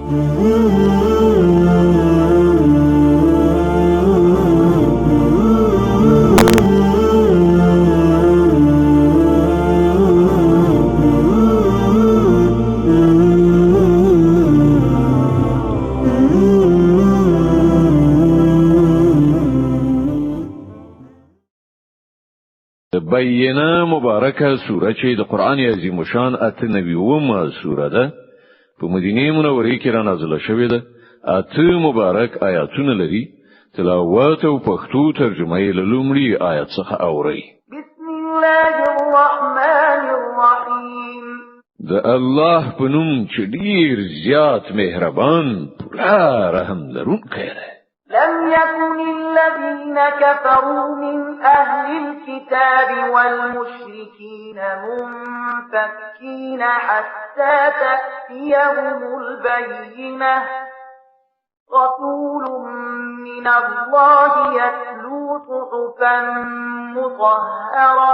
بینه مبارکه سوره چې د قران عظیم شان اته نبیومه سوره ده په مدینه منوره کې را نازله شوې ده. اته مبارک آیاتونه لري. تلاوت او پښتو ترجمه یې له لومړي آیت څخه اوري. بسم الله الرحمن الرحیم. د الله په نوم چې ډیر زیات مهربان پورا رحم لرونکی دی. لم يكن الذين كفروا من أهل الكتاب والمشركين منفكين حتى تأتيهم البينة رسول من الله يتلو صحفا مطهرة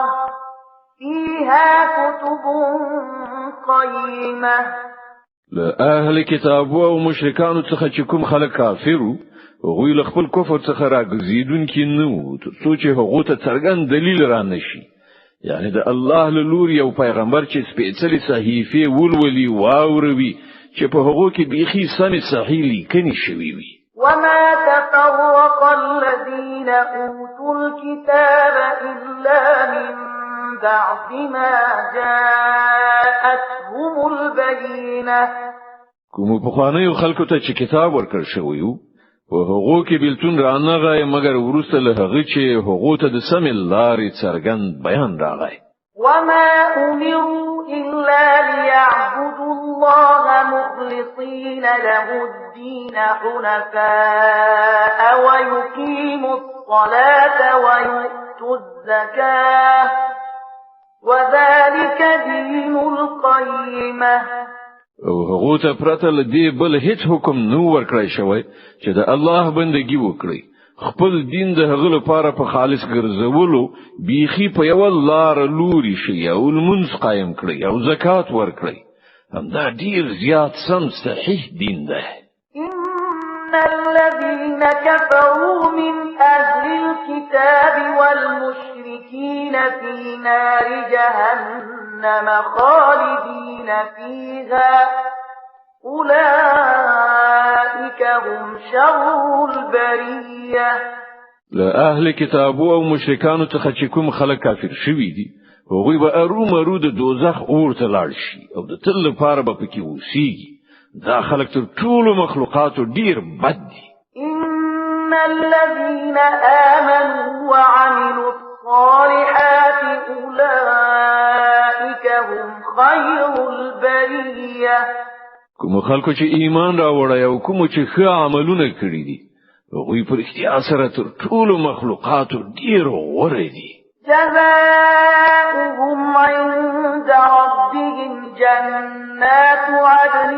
فيها كتب قيمة. لأهل كتاب ومشركان څخه چې کوم خلک کافرو غوی له خپل کفر څخه راګزیدونکي نو څو چې هغه ته څرګند دلیل را نشي. یعنی د الله له لوري یو پیغمبر چې سپېڅلې صحیفه ولولي واوروي چې په هغه کې بيخي سمې صحیح لیکنې شوي وي. وما تفرق الذين أوتوا الكتاب إلا من بعد ما جاءتهم البينة. کوم په خوانیو خلکو ته چې کتاب ورکړ شوی وو په هغه کې بیلتون رانغی مگر ورسته له هغه چې هغه ته د سم لارې څرګند بیان راغی. وما أمروا إلا ليعبدوا الله مخلصين له الدين حنفاء ويقيموا الصلاة ويؤتوا الزكاة وذلك دين القيمة. او هغه ته پرته لدی بل هیڅ حکم نو ورکړی شوی چې د الله بندگی وکړي. خپل دین د هغه لپاره په خالص ګرځولو بیخي په یو لار لوري شي او المنځ قائم کړي او زکات ورکړي. همدا ډیر زیات سم صحیح دین ده. إن الذين كفروا من أهل الكتاب والمشركين في نار جهنم خالدين فيها أولئك هم شر البرية. لأهل كتاب او مشرکانو څخه چې کوم خلک کافر شوي دي هغوی به ارومرو د دوزخ اور ته لاړ شي او د تل لپاره به پکې اوسېږي. دا خلک تر ټولو مخلوقاتو ډیر بد دي. إن الذين آمنوا وعملوا الصالحات أولئك هم خير البرية. کوم خلکو چې ایمان راوړی او کوم چې ښه عملونه کړی دي هغوی په اختیار سره تر ټولو مخلوقاتو ډیر غوره دي. جزاؤهم عند ربهم جنات عدن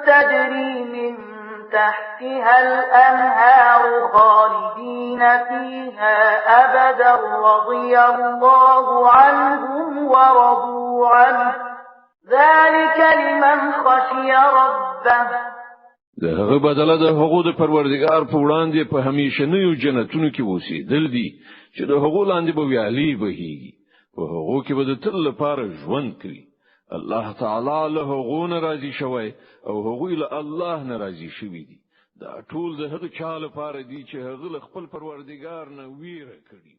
تجري من تحتها الأنهار خالدين فيها أبدا رضي الله عنهم ورضوا عنه ذلك لمن خشي ربه. دغه بدله د هغو د پروردگار په وړاندې په همیشنیو جنتونو کې اوسېدل دي چې د هغو لاندې به ویالې بهيږي. په هغو کې به د تل لپاره ژوند کوي. الله تعالی له هغو نه راضي شوی او هغوی له الله نه راضي شوي دي. دا ټول د هغه چا لپاره دي چې هغه خپل پروردگار نه ویره کړی.